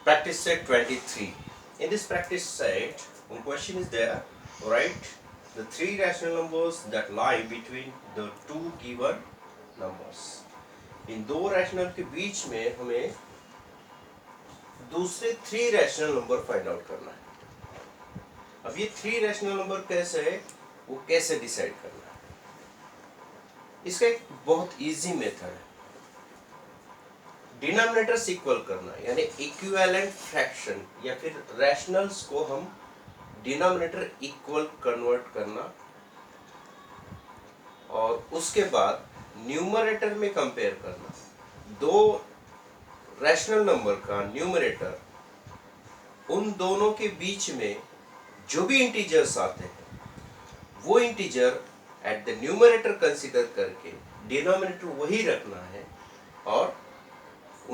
Practice set 23. In this practice set, one question is there. Write the three rational numbers that lie between the two given numbers. इन दो rational के बीच में हमें दूसरे three rational number find out करना है। अब ये three rational number कैसे है, वो कैसे डिसाइड करना है, इसका एक बहुत इजी मेथड है। डिनोमिनेटर्स इक्वल करना, यानी इक्विवेलेंट फ्रैक्शन या फिर रैशनल्स को हम डिनोमिनेटर इक्वल कन्वर्ट करना, और उसके बाद न्यूमरेटर में कंपेयर करना। दो रैशनल नंबर का न्यूमरेटर, उन दोनों के बीच में जो भी इंटीजर्स आते हैं वो integer at the numerator consider करके डिनोमिनेटर वही रखना है और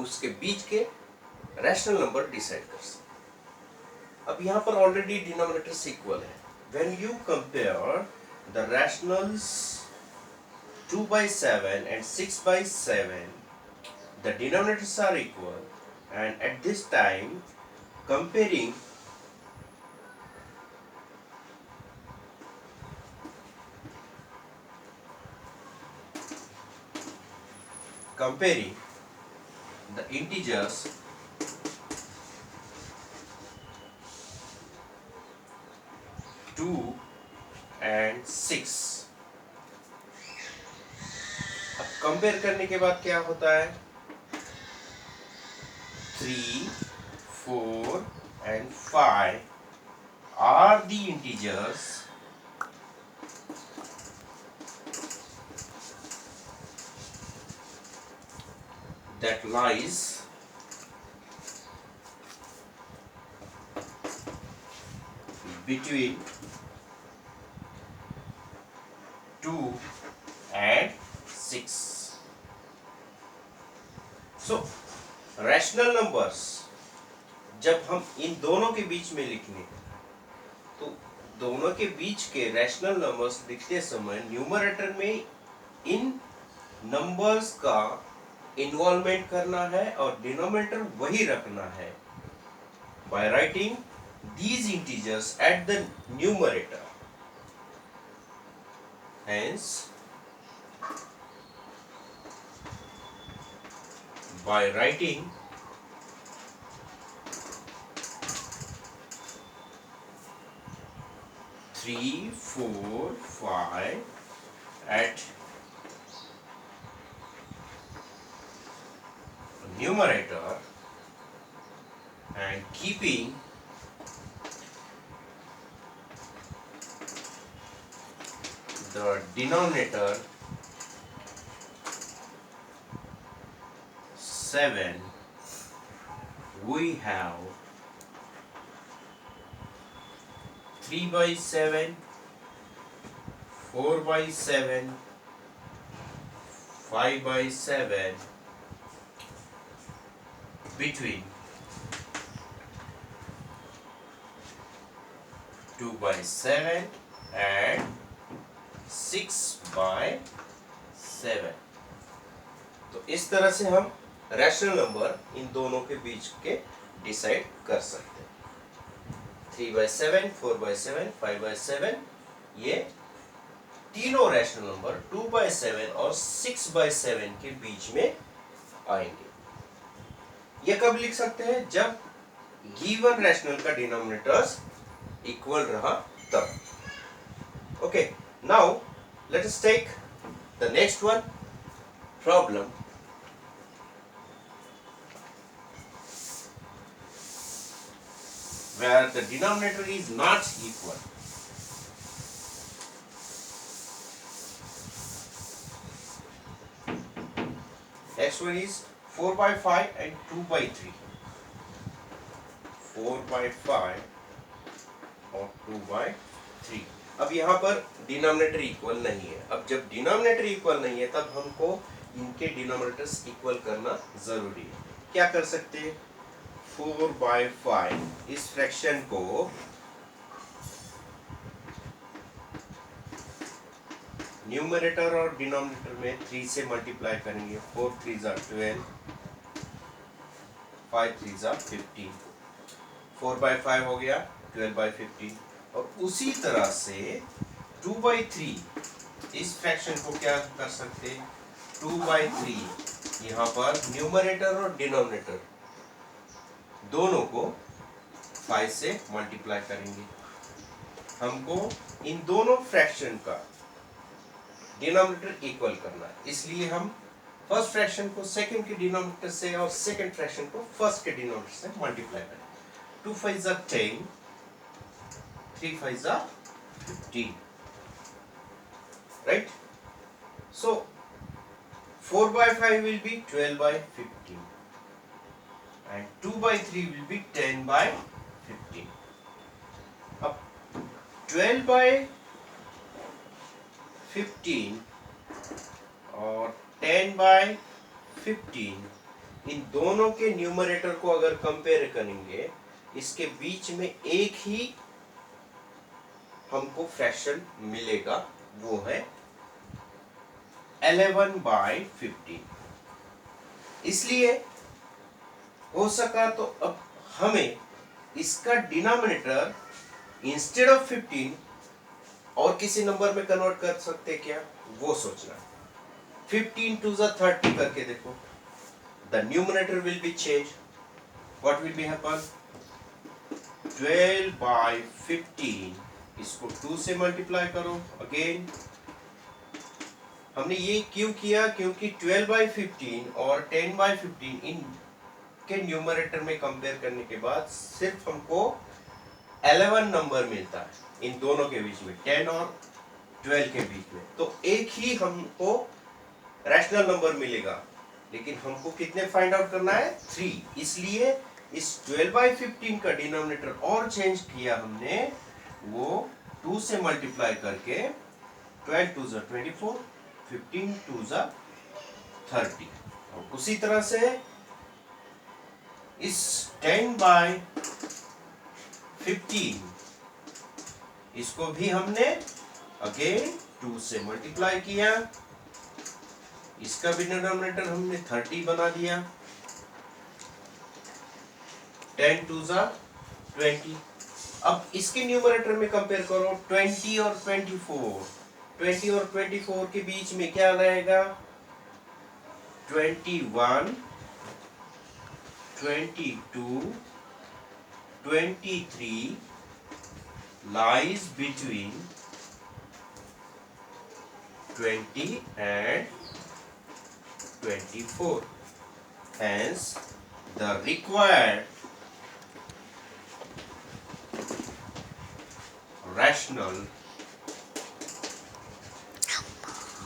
उसके बीच के रैशनल नंबर डिसाइड कर सकते। अब यहाँ पर ऑलरेडी डिनोमिनेटर्स इक्वल है। When you compare the rationals 2/7 and 6/7, the denominators are equal, and at this time comparing the integers 2 and 6, अब कंपेयर करने के बाद क्या होता है, 3, 4 and 5 are the integers that lies between 2 and 6. So rational numbers जब हम इन दोनों के बीच में लिखने, तो दोनों के बीच के रैशनल नंबर्स लिखते समय न्यूमरेटर में इन नंबर्स का इन्वॉल्वमेंट करना है और डिनोमिनेटर वही रखना है by writing these integers at the numerator. Hence, by writing three, 4, 5 at numerator and keeping the denominator 7, we have 3/7, 4/7, 5/7 between 2/7 and 6/7। तो इस तरह से हम रैशनल नंबर इन दोनों के बीच के डिसाइड कर सकते हैं। 3/7, 4/7, 5/7, ये तीनों रैशनल नंबर 2/7 और 6/7 के बीच में आएंगे। ये कब लिख सकते हैं, जब गिवन रैशनल का डिनोमिनेटर्स इक्वल रहा तब। Okay, now let us take the next one problem where the denominator is not equal. Next one is 4/5 and 2/3. 4/5 और 2/3। अब यहाँ पर डिनोमिनेटर इक्वल नहीं है। अब जब डिनोमिनेटर इक्वल नहीं है तब हमको इनके डिनोमिनेटर्स इक्वल करना जरूरी है। क्या कर सकते हैं, 4/5 इस फ्रैक्शन को न्यूमरेटर और डिनोमिनेटर में 3 से मल्टीप्लाई करेंगे। 4 3 12, 5 3 जा 15, 4/5 हो गया 12/15। और उसी तरह से 2/3 इस फ्रैक्शन को क्या कर सकते हैं, 2/3 यहाँ पर न्यूमरेटर और डिनोमिनेटर दोनों को 5 से मल्टीप्लाई करेंगे। हमको इन दोनों फ्रैक्शन का डिनोमिनेटर इक्वल करना है, इसलिए हम फर्स्ट फ्रैक्शन को सेकंड के डिनोमिनेटर से और सेकंड फ्रैक्शन को फर्स्ट के डिनोमिनेटर से मल्टीप्लाई करें। 2 5 जा 10, 3 5 जा 15, right? So 4/5 will be 12/15 and 2/3 will be 10/15. अब 12/15 और 10/15 इन दोनों के न्यूमरेटर को अगर कंपेयर करेंगे, इसके बीच में एक ही हमको फ्रैक्शन मिलेगा, वो है 11/15। इसलिए हो सका तो अब हमें इसका डिनोमिनेटर इंस्टेड ऑफ 15 और किसी नंबर में कन्वर्ट कर सकते क्या, वो सोचना। 15 2 जा 30 करके देखो, the numerator will be change. What will be happen, 12/15 इसको 2 से मल्टीप्लाई करो अगेन। हमने ये क्यों किया, क्योंकि 12/15 और 10/15 इन के न्यूमरेटर में कंपेयर करने के बाद सिर्फ हमको 11 नंबर मिलता है इन दोनों के बीच में, 10 और 12 के बीच में। तो एक ही हमको रैशनल नंबर मिलेगा, लेकिन हमको कितने फाइंड आउट करना है, 3। इसलिए इस 12/15 का डिनोमिनेटर और चेंज किया हमने, वो 2 से मल्टीप्लाई करके 12 2 जा 24, 15 2 जा 30। और उसी तरह से इस 10/15 इसको भी हमने अगेन 2 से मल्टीप्लाई किया, इसका भी डिनोमिनेटर हमने 30 बना दिया, 10 2 जा 20। अब इसके न्यूमरेटर में कंपेयर करो 20 और 24, 20 और 24 के बीच में क्या रहेगा, 21 22 23 lies between 20 and 24. Hence, the required rational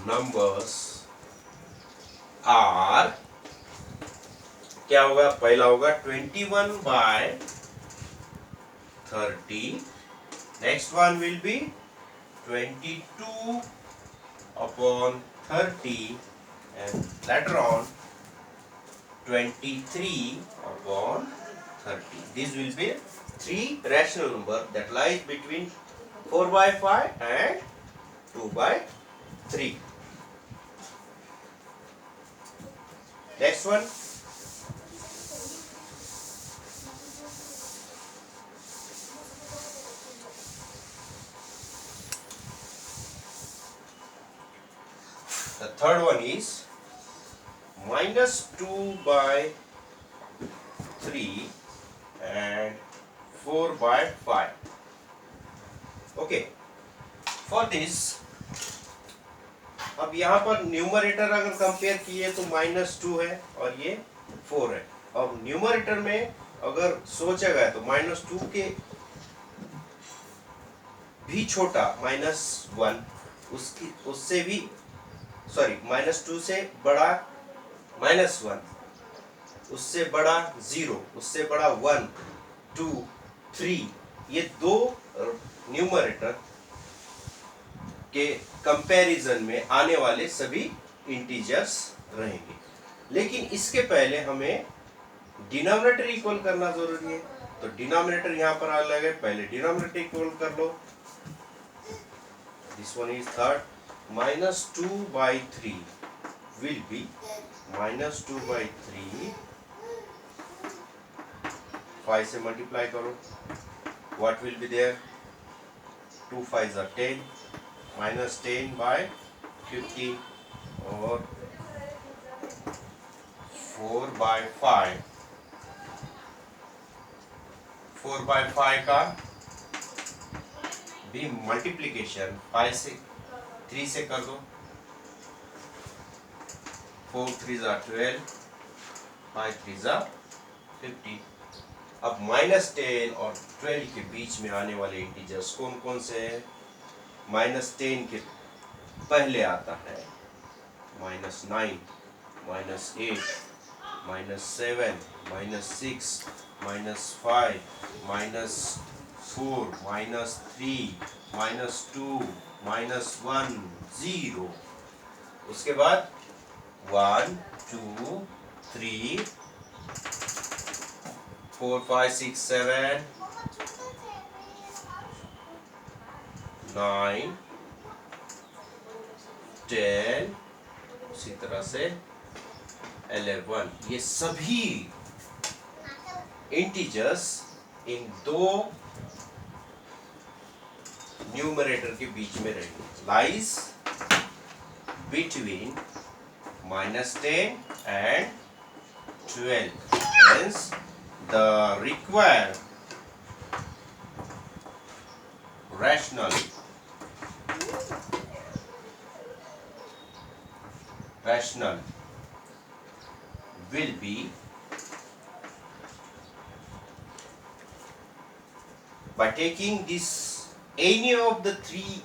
numbers are, क्या होगा, पहला होगा 21/30, next one will be 22/30 and later on 23/30. These will be 3 rational number that lies between 4/5 and 2/3. Next one, the third one is -2/3 and 4/5. Okay, for this, अब यहाँ पर numerator अगर compare किए तो -2 है और ये 4 है। अब न्यूमरेटर में अगर सोचा गया तो -2 के भी छोटा -1, उससे भी -2 से बड़ा -1, उससे बड़ा 0, उससे बड़ा 1 2 3, ये दो न्यूमरेटर के कंपैरिजन में आने वाले सभी इंटीजर्स रहेंगे। लेकिन इसके पहले हमें डिनोमिनेटर इक्वल करना जरूरी है, तो डिनोमिनेटर यहाँ पर अलग है, पहले डिनोमिनेटर इक्वल कर लो। This one is third, -2/3 will be -2/3 5 से मल्टीप्लाई करो, what will be there, 2 5 are 10, minus 10 by 50 और 4 by 5, 4 by 5 का भी मल्टीप्लीकेशन 5 से 3 से कर दो, 4 3 are 12, 5 3 are 50। अब -10 और 12 के बीच में आने वाले इंटीजर्स कौन कौन से हैं? -10 के पहले आता है -9, -8, -7, -6, -5, -4, -3, -2, -1, 0। उसके बाद 1 2 3 4 5 6 7 9 10, उसी तरह से 11। ये सभी इंटीजर्स इन दो न्यूमरेटर के बीच में रहेंगे, lies between -10 and 12, hence the required rational will be by taking this any of the three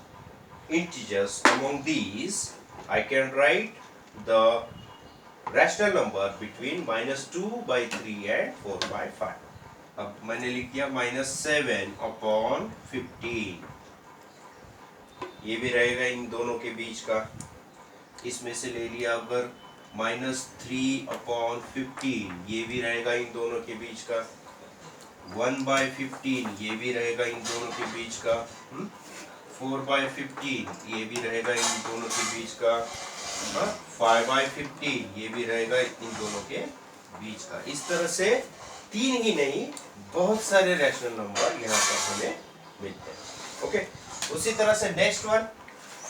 integers among these, I can write the rational number between -2/3 and 4/5। अब मैंने लिख दिया -7/15, ये भी रहेगा इन दोनों के बीच का। इसमें से ले लिया अगर -3/15, ये भी रहेगा इन दोनों के बीच का। 1/15 ये भी रहेगा इन दोनों के बीच का। 4/15 ये भी रहेगा इन दोनों के बीच का। 5/15 ये भी रहेगा इन दोनों के बीच का। इस तरह से तीन ही नहीं, बहुत सारे रैशनल नंबर यहाँ पर हमें मिलते हैं। ओके, उसी तरह से नेक्स्ट वन,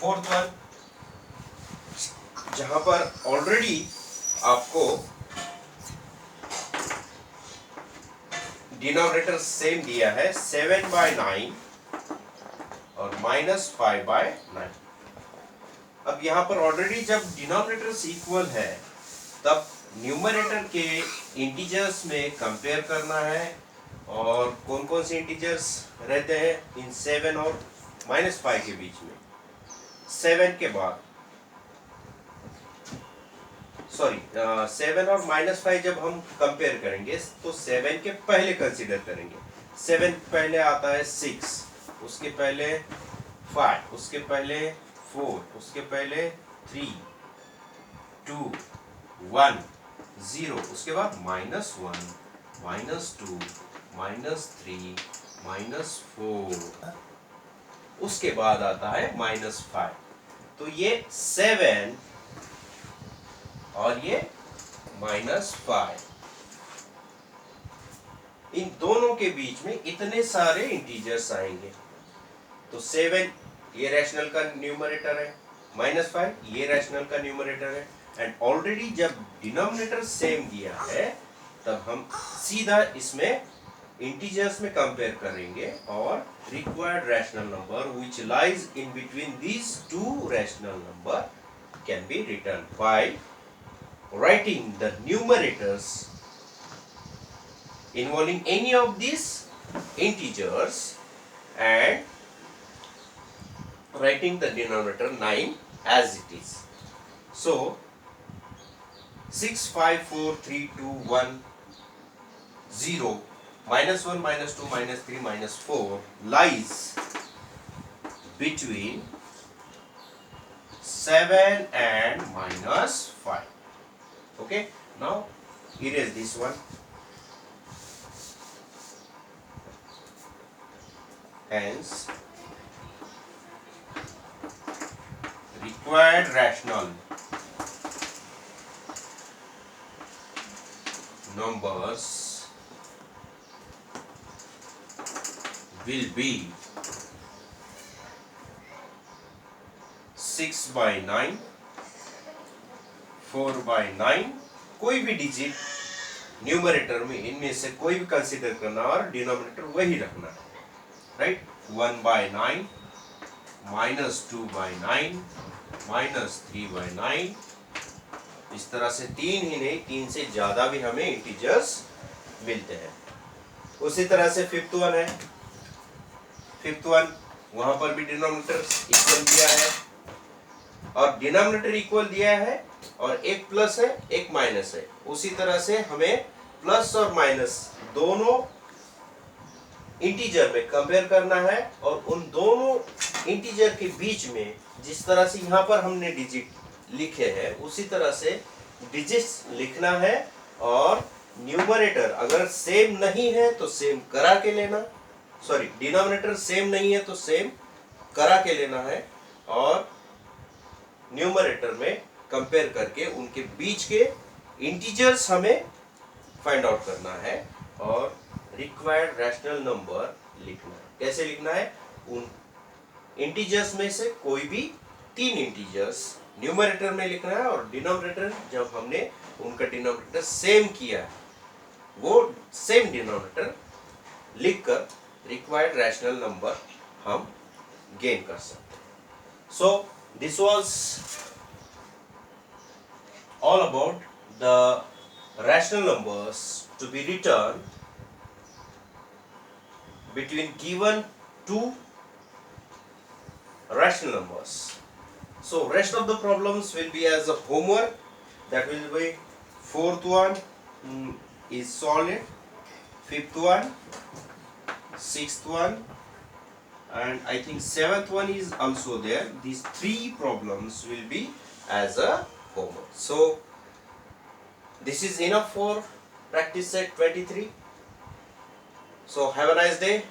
फोर्थ वन, जहां पर ऑलरेडी आपको डिनोमिनेटर सेम दिया है 7/9 और -5/9। अब यहाँ पर ऑलरेडी जब डिनोमिनेटर्स इक्वल है तब न्यूमरेटर के इंटीजर्स में कंपेयर करना है, और कौन कौन से इंटीजर्स रहते हैं इन 7 और -5 के बीच में। 7 के बाद 7 और -5 जब हम कंपेयर करेंगे तो 7 के पहले कंसीडर करेंगे। 7 पहले आता है 6, उसके पहले 5, उसके पहले 4, उसके पहले 3 2 1 0, उसके बाद -1 -2 -3 -4, उसके बाद आता है -5। तो ये 7 और ये -5, इन दोनों के बीच में इतने सारे इंटीजर्स आएंगे। तो 7 ये रैशनल का न्यूमरेटर है, -5 ये रैशनल का न्यूमरेटर है, एंड ऑलरेडी जब डिनोमिनेटर सेम दिया है तब हम सीधा इसमें इंटीजर्स में कंपेयर करेंगे और required rational number which lies in between these two rational number can be written by writing the numerators involving any of these integers and writing the denominator 9 as it is. So 6 5 4 3 2 1 0 -1 -2 -3 -4 lies between 7 and -5. Okay, now erase this one. Hence required rational numbers will be 6 by 9, 4 by 9, कोई भी digit numerator में इनमें से कोई भी consider करना और denominator वही रखना है, राइट। 1 by 9, -2 by 9, -3 by 9, इस तरह से 3 ही नहीं 3 से ज्यादा भी हमें इंटीजर्स मिलते हैं। उसी तरह से फिफ्थ वन है, फिफ्थ वन वहां पर भी डिनोमिनेटर इक्वल दिया है और डिनोमिनेटर इक्वल दिया है और एक प्लस है एक माइनस है। उसी तरह से हमें प्लस और माइनस दोनों इंटीजर में कंपेयर करना है और उन दोनों इंटीजर के बीच में जिस तरह से यहाँ पर हमने डिजिट लिखे हैं उसी तरह से डिजिट्स लिखना है और न्यूमरेटर अगर सेम नहीं है तो सेम करा के लेना, सॉरी डिनोमिनेटर सेम नहीं है तो सेम करा के लेना है और न्यूमरेटर में कंपेयर करके उनके बीच के इंटीजर्स हमें फाइंड आउट करना है और रिक्वायर्ड रैशनल नंबर लिखना है। कैसे लिखना है? उन इंटीजर्स में से कोई भी 3 इंटीजर्स न्यूमरेटर में लिखना है और डिनोमिनेटर जब हमने उनका डिनोमिनेटर सेम किया है वो सेम डिनोमिनेटर लिखकर रिक्वायर्ड रैशनल नंबर हम गेन कर सकते हैं। So this was all about the rational numbers to be returned between given two rational numbers. So rest of the problems will be as a homework. That will be fourth one is solid, fifth one, sixth one, and I think seventh one is also there. These 3 problems will be as a homework. So this is enough for practice set 23. So have a nice day.